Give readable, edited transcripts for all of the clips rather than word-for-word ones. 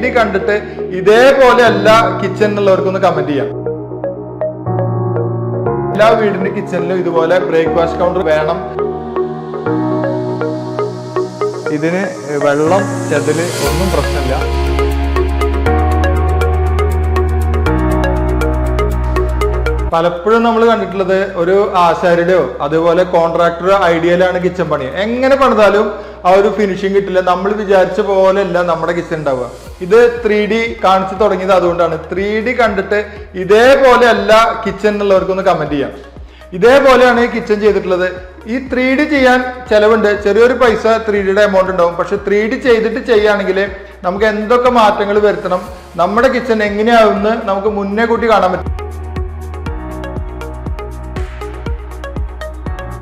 3D കണ്ടിട്ട് ഇതേപോലെ അല്ല കിച്ചൺ എന്നുള്ളവർക്കൊന്ന് കമന്റ് ചെയ്യാം. എല്ലാ വീടിന്റെ കിച്ചണിലും ഇതുപോലെ ബ്രേക്ക്ഫാസ്റ്റ് കൗണ്ടർ വേണം. ഇതിന് വെള്ളം ചെതല് ഒന്നും പ്രശ്നമില്ല. പലപ്പോഴും നമ്മൾ കണ്ടിട്ടുള്ളത് ഒരു ആശാരിയുടെയോ അതുപോലെ കോൺട്രാക്ടർ ഐഡിയയിലാണ് കിച്ചൺ പണി. എങ്ങനെ പണിതാലും ആ ഒരു ഫിനിഷിങ് കിട്ടില്ല. നമ്മൾ വിചാരിച്ച പോലെ അല്ല നമ്മുടെ കിച്ചൺ ഉണ്ടാവുക. ഇത് 3D കാണിച്ചു തുടങ്ങിയത് അതുകൊണ്ടാണ്. 3D കണ്ടിട്ട് ഇതേപോലെ അല്ല കിച്ചൺ എന്നുള്ളവർക്കൊന്ന് കമന്റ് ചെയ്യാം. ഇതേപോലെയാണ് ഈ കിച്ചൺ ചെയ്തിട്ടുള്ളത്. ഈ 3D ചെയ്യാൻ ചെലവുണ്ട്, ചെറിയൊരു പൈസ 3Dയുടെ എമൗണ്ട് ഉണ്ടാവും. പക്ഷെ 3D ചെയ്തിട്ട് ചെയ്യുകയാണെങ്കിൽ നമുക്ക് എന്തൊക്കെ മാറ്റങ്ങൾ വരുത്തണം, നമ്മുടെ കിച്ചൺ എങ്ങനെയാവുമെന്ന് നമുക്ക് മുന്നേ കൂട്ടി കാണാൻ പറ്റും.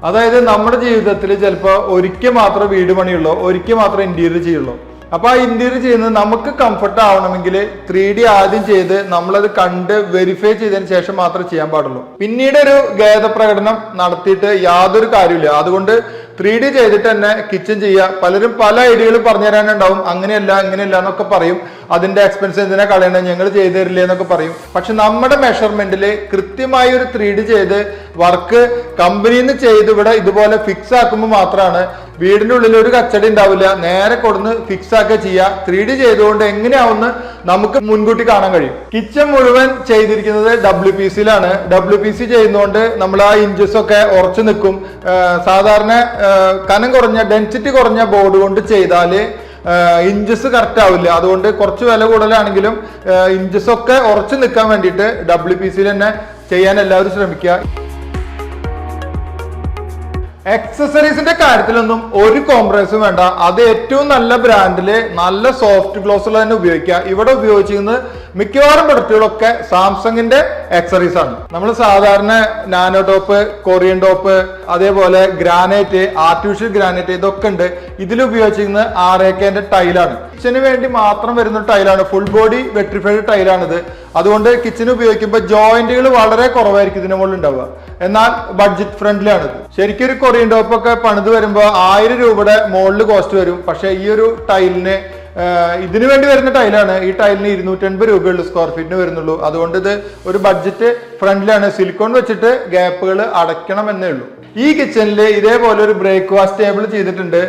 അതായത് നമ്മുടെ ജീവിതത്തിൽ ചിലപ്പോൾ ഒരിക്കൽ മാത്രമേ വീട് പണിയുള്ളൂ, ഒരിക്കൽ മാത്രമേ ഇന്റീരിയർ ചെയ്യുള്ളൂ. അപ്പൊ ആ ഇന്റീരിയർ ചെയ്യുന്നത് നമുക്ക് കംഫർട്ട് ആവണമെങ്കിൽ 3D ആദ്യം ചെയ്ത് നമ്മളത് കണ്ട് വെരിഫൈ ചെയ്തതിന് ശേഷം മാത്രമേ ചെയ്യാൻ പാടുള്ളൂ. പിന്നീട് ഒരു ഖേദപ്രകടനം നടത്തിയിട്ട് യാതൊരു കാര്യമില്ല. അതുകൊണ്ട് 3D ചെയ്തിട്ട് തന്നെ കിച്ചൺ ചെയ്യുക. പലരും പല ഐഡിയകൾ പറഞ്ഞു തരാനുണ്ടാവും. അങ്ങനെയല്ല ഇങ്ങനെയല്ല എന്നൊക്കെ പറയും. അതിന്റെ എക്സ്പെൻസ് എന്തിനാ കളയണേ, ഞങ്ങൾ ചെയ്തു തരില്ലേ എന്നൊക്കെ പറയും. പക്ഷെ നമ്മുടെ മെഷർമെന്റിൽ കൃത്യമായി ഒരു 3D ചെയ്ത് വർക്ക് കമ്പനിയിൽ നിന്ന് ചെയ്ത് ഇവിടെ ഇതുപോലെ ഫിക്സ് ആക്കുമ്പോൾ മാത്രമാണ് വീടിന്റെ ഉള്ളിൽ ഒരു കച്ചടി ഉണ്ടാവില്ല. നേരെ കൊടുന്ന് ഫിക്സ് ആക്കുക ചെയ്യുക. 3D ചെയ്തുകൊണ്ട് എങ്ങനെയാവുന്ന നമുക്ക് മുൻകൂട്ടി കാണാൻ കഴിയും. കിച്ചൺ മുഴുവൻ ചെയ്തിരിക്കുന്നത് WPCയിലാണ്. WPC ചെയ്യുന്നതുകൊണ്ട് നമ്മൾ ആ ഇഞ്ചസ് ഒക്കെ ഉറച്ചു നിൽക്കും. സാധാരണ കനം കുറഞ്ഞ ഡെൻസിറ്റി കുറഞ്ഞ ബോർഡ് കൊണ്ട് ചെയ്താല് ഇഞ്ചസ് കറക്റ്റ് ആവില്ല. അതുകൊണ്ട് കുറച്ച് വില കൂടുതലാണെങ്കിലും ഇഞ്ചസ് ഒക്കെ ഉറച്ചു നിൽക്കാൻ വേണ്ടിയിട്ട് WPCയിൽ തന്നെ ചെയ്യാൻ എല്ലാവരും ശ്രമിക്കുക. എക്സസറീസിന്റെ കാര്യത്തിലൊന്നും ഒരു കോംപ്രമൈസും വേണ്ട. അത് ഏറ്റവും നല്ല ബ്രാൻഡില് നല്ല സോഫ്റ്റ് ഗ്ലോസുകൾ തന്നെ ഉപയോഗിക്കുക. ഇവിടെ ഉപയോഗിച്ചിരുന്നത് മിക്കവാറും പ്രൊഡക്റ്റുകളൊക്കെ സാംസങ്ങിന്റെ എക്സസറീസ് ആണ്. നമ്മൾ സാധാരണ നാനോ ടോപ്പ്, കൊറിയൻ ടോപ്പ്, അതേപോലെ ഗ്രാനൈറ്റ്, ആർട്ടിഫിഷ്യൽ ഗ്രാനൈറ്റ് ഇതൊക്കെ ഉണ്ട്. ഇതിൽ ഉപയോഗിച്ചിരുന്നത് RAKന്റെ ടൈലാണ്. കിച്ചന് വേണ്ടി മാത്രം വരുന്ന ടൈലാണ്. ഫുൾ ബോഡി വെട്രിഫൈഡ് ടൈലാണിത്. അതുകൊണ്ട് കിച്ചന് ഉപയോഗിക്കുമ്പോൾ ജോയിന്റുകൾ വളരെ കുറവായിരിക്കും ഇതിന് മുകളിൽ ഉണ്ടാവുക. എന്നാൽ ബഡ്ജറ്റ് ഫ്രണ്ട്ലി ആണിത്. ശരിക്കും ഒരു കൊറിയൻ ടോപ്പ് ഒക്കെ പണിത് വരുമ്പോൾ 1000 രൂപയുടെ മുകളിൽ കോസ്റ്റ് വരും. പക്ഷെ ഈ ഒരു ടൈലിന് ഇതിനു വേണ്ടി വരുന്ന ടൈലാണ്. ഈ ടൈലിന് 280 രൂപയുള്ള സ്ക്വയർ ഫീറ്റിന് വരുന്നുള്ളൂ. അതുകൊണ്ട് ഇത് ഒരു ബഡ്ജറ്റ് ഫ്രണ്ട്ലി ആണ്. സിലിക്കോൺ വെച്ചിട്ട് ഗ്യാപ്പുകൾ അടയ്ക്കണം എന്നേ ഉള്ളൂ. ഈ കിച്ചണിൽ ഇതേപോലെ ഒരു ബ്രേക്ക്ഫാസ്റ്റ് ടേബിൾ ചെയ്തിട്ടുണ്ട്.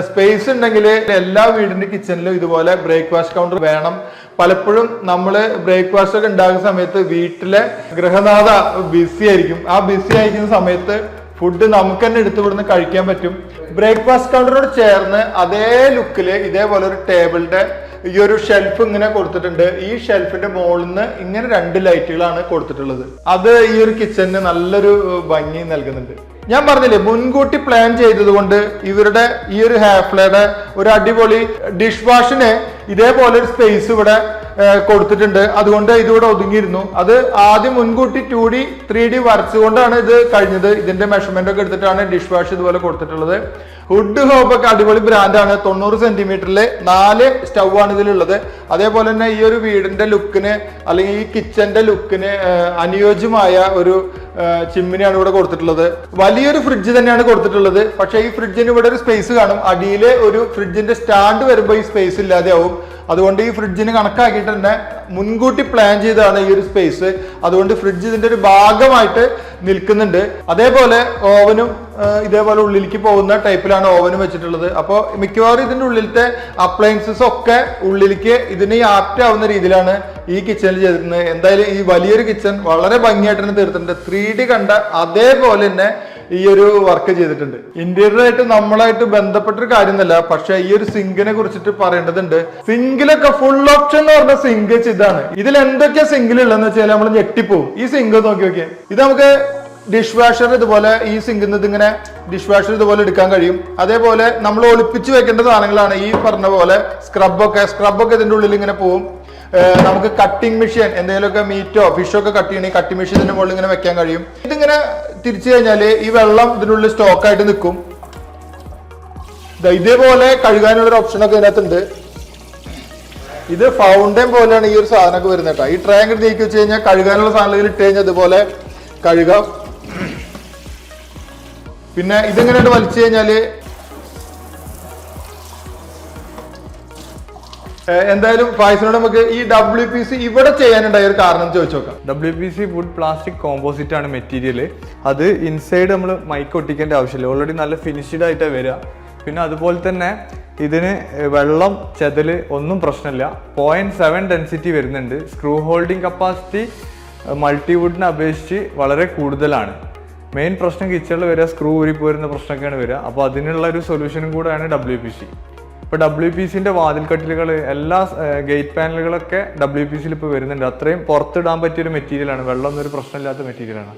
സ്പേസ് ഉണ്ടെങ്കിൽ എല്ലാ വീടിന്റെ കിച്ചണിലും ഇതുപോലെ ബ്രേക്ക്ഫാസ്റ്റ് കൗണ്ടർ വേണം. പലപ്പോഴും നമ്മൾ ബ്രേക്ക്ഫാസ്റ്റ് ഒക്കെ ഉണ്ടാകുന്ന സമയത്ത് വീട്ടിലെ ഗൃഹനാഥ ബിസി ആയിരിക്കും. ആ ബിസി ആയിരിക്കുന്ന സമയത്ത് ഫുഡ് നമുക്ക് തന്നെ എടുത്തുവിടുന്ന് കഴിക്കാൻ പറ്റും. ബ്രേക്ക്ഫാസ്റ്റ് കൗണ്ടറിനോട് ചേർന്ന് അതേ ലുക്കില് ഇതേപോലെ ഒരു ടേബിളിന്റെ ഈ ഒരു ഷെൽഫ് ഇങ്ങനെ കൊടുത്തിട്ടുണ്ട്. ഈ ഷെൽഫിന്റെ മുകളിൽ നിന്ന് ഇങ്ങനെ 2 ലൈറ്റുകളാണ് കൊടുത്തിട്ടുള്ളത്. അത് ഈ ഒരു കിച്ചണിന് നല്ലൊരു ഭംഗി നൽകുന്നുണ്ട്. ഞാൻ പറഞ്ഞില്ലേ, മുൻകൂട്ടി പ്ലാൻ ചെയ്തത് കൊണ്ട് ഇവരുടെ ഈ ഒരു ഹാഫ്ലയുടെ ഒരു അടിപൊളി ഡിഷ് വാഷിന് ഇതേപോലെ ഒരു സ്പേസ് ഇവിടെ കൊടുത്തിട്ടുണ്ട്. അതുകൊണ്ട് ഇതിവിടെ ഒതുങ്ങിയിരുന്നു. അത് ആദ്യം മുൻകൂട്ടി 2D 3D വരച്ചുകൊണ്ടാണ് ഇത് കഴിഞ്ഞത്. ഇതിന്റെ മെഷർമെന്റ് ഒക്കെ എടുത്തിട്ടാണ് ഡിഷ് വാഷ് ഇതുപോലെ കൊടുത്തിട്ടുള്ളത്. ഹുഡ് ഹോബ് ഒക്കെ അടിപൊളി ബ്രാൻഡാണ്. 90 സെന്റിമീറ്ററിൽ 4 സ്റ്റൗ ആണ് ഇതിലുള്ളത്. അതേപോലെ തന്നെ ഈ ഒരു വീടിന്റെ ലുക്കിന് അല്ലെങ്കിൽ ഈ കിച്ചന്റെ ലുക്കിന് അനുയോജ്യമായ ഒരു ചിമ്മിനിയാണ് ഇവിടെ കൊടുത്തിട്ടുള്ളത്. വലിയൊരു ഫ്രിഡ്ജ് തന്നെയാണ് കൊടുത്തിട്ടുള്ളത്. പക്ഷെ ഈ ഫ്രിഡ്ജിന് ഇവിടെ ഒരു സ്പേസ് കാണും. അടിയിലെ ഒരു ഫ്രിഡ്ജിന്റെ സ്റ്റാൻഡ് വരുമ്പോൾ ഈ സ്പേസ് ഇല്ലാതെ ആവും. അതുകൊണ്ട് ഈ ഫ്രിഡ്ജിന് കണക്കാക്കിയിട്ട് തന്നെ മുൻകൂട്ടി പ്ലാൻ ചെയ്താണ് ഈ ഒരു സ്പേസ്. അതുകൊണ്ട് ഫ്രിഡ്ജ് ഇതിന്റെ ഒരു ഭാഗമായിട്ട് നിൽക്കുന്നുണ്ട്. അതേപോലെ ഓവനും ഇതേപോലെ ഉള്ളിലേക്ക് പോകുന്ന ടൈപ്പിലാണ് ഓവനും വെച്ചിട്ടുള്ളത്. അപ്പോൾ മിക്കവാറും ഇതിന്റെ ഉള്ളിലത്തെ അപ്ലയൻസസ് ഒക്കെ ഉള്ളിലേക്ക് ഇതിന് ആപ്റ്റ് ആവുന്ന രീതിയിലാണ് ഈ കിച്ചണിൽ ചെയ്തിരുന്നത്. എന്തായാലും ഈ വലിയൊരു കിച്ചൺ വളരെ ഭംഗിയായിട്ട് തന്നെ തീർത്തിട്ടുണ്ട്. 3D കണ്ട അതേപോലെ തന്നെ ഈ ഒരു വർക്ക് ചെയ്തിട്ടുണ്ട്. ഇന്റീരിയറായിട്ട് നമ്മളായിട്ട് ബന്ധപ്പെട്ടൊരു കാര്യമൊന്നുമല്ല. പക്ഷെ ഈ ഒരു സിങ്കിനെ കുറിച്ചിട്ട് പറയേണ്ടതുണ്ട്. സിങ്കിലൊക്കെ ഫുൾ ഓപ്ഷൻ എന്ന് പറഞ്ഞ സിങ്ക് ഇതാണ്. ഇതിൽ എന്തൊക്കെയാ സിങ്കിലുള്ളതെന്ന് വെച്ചാൽ നമ്മൾ ഞെട്ടിപ്പോവും. ഈ സിങ്ക് നോക്കി നോക്കിയേ. ഇത് നമുക്ക് ഡിഷ് വാഷർ ഇതുപോലെ ഈ സിങ്കിൽ നിന്ന് ഇങ്ങനെ ഡിഷ് വാഷർ ഇതുപോലെ എടുക്കാൻ കഴിയും. അതേപോലെ നമ്മൾ ഒളിപ്പിച്ച് വെക്കേണ്ട സാധനങ്ങളാണ് ഈ പറഞ്ഞ പോലെ സ്ക്രബൊക്കെ ഇതിന്റെ ഉള്ളിൽ ഇങ്ങനെ പോവും. നമുക്ക് കട്ടിംഗ് മെഷീൻ എന്തെങ്കിലുമൊക്കെ മീറ്റോ ഫിഷോ ഒക്കെ കട്ട് ചെയ്യണമെങ്കിൽ കട്ടിംഗ് മെഷീൻ ഇതിന്റെ മുകളിൽ ഇങ്ങനെ വെക്കാൻ കഴിയും. ഇതിങ്ങനെ തിരിച്ചു കഴിഞ്ഞാൽ ഈ വെള്ളം ഇതിനുള്ളിൽ സ്റ്റോക്കായിട്ട് നിൽക്കും. ഇതേപോലെ കഴുകാനുള്ളൊരു ഓപ്ഷനൊക്കെ ഇതിനകത്തുണ്ട്. ഇത് ഫൗണ്ടൻ പോലെയാണ് ഈ ഒരു സാധനമൊക്കെ വരുന്നത് കേട്ടോ. ഈ ട്രയാങ്കിൾ നീക്കി വെച്ച് കഴിഞ്ഞാൽ കഴുകാനുള്ള സാധനങ്ങൾ ഇട്ട് കഴിഞ്ഞാൽ ഇതുപോലെ കഴുകാം. പിന്നെ ഇതിങ്ങനെ വലിച്ചു കഴിഞ്ഞാല് എന്തായാലും ഫായിസിനോട് നമുക്ക് ഈ WPC ഇവിടെ ചെയ്യാനുണ്ടായ ഒരു കാരണം ചോദിച്ചു നോക്കാം. WPC വുഡ് പ്ലാസ്റ്റിക് കോമ്പോസിറ്റ് ആണ് മെറ്റീരിയൽ. അത് ഇൻസൈഡ് നമ്മൾ മൈക്ക് ഒട്ടിക്കേണ്ട ആവശ്യമില്ല, ഓൾറെഡി നല്ല ഫിനിഷ്ഡ് ആയിട്ടാണ് വരിക. പിന്നെ അതുപോലെ തന്നെ ഇതിന് വെള്ളം ചെതല് ഒന്നും പ്രശ്നമില്ല. 0.7 ഡെൻസിറ്റി വരുന്നുണ്ട്. സ്ക്രൂ ഹോൾഡിംഗ് കപ്പാസിറ്റി മൾട്ടിവുഡിനെ അപേക്ഷിച്ച് വളരെ കൂടുതലാണ്. മെയിൻ പ്രശ്നം കിച്ചണിൽ വരിക സ്ക്രൂ ഊരിപ്പോരുന്ന പ്രശ്നമൊക്കെയാണ് വരിക. അപ്പോൾ അതിനുള്ള ഒരു സൊല്യൂഷനും കൂടെയാണ് WPC. ഇപ്പോൾ WPCൻ്റെ വാതിൽക്കട്ടിലുകൾ എല്ലാ ഗേറ്റ് പാനലുകളൊക്കെ WPCയിൽ ഇപ്പോൾ വരുന്നുണ്ട്. അത്രയും പുറത്തിടാൻ പറ്റിയൊരു മെറ്റീരിയലാണ്, വെള്ളം ഒന്നും ഒരു പ്രശ്നമില്ലാത്ത മെറ്റീരിയലാണ്.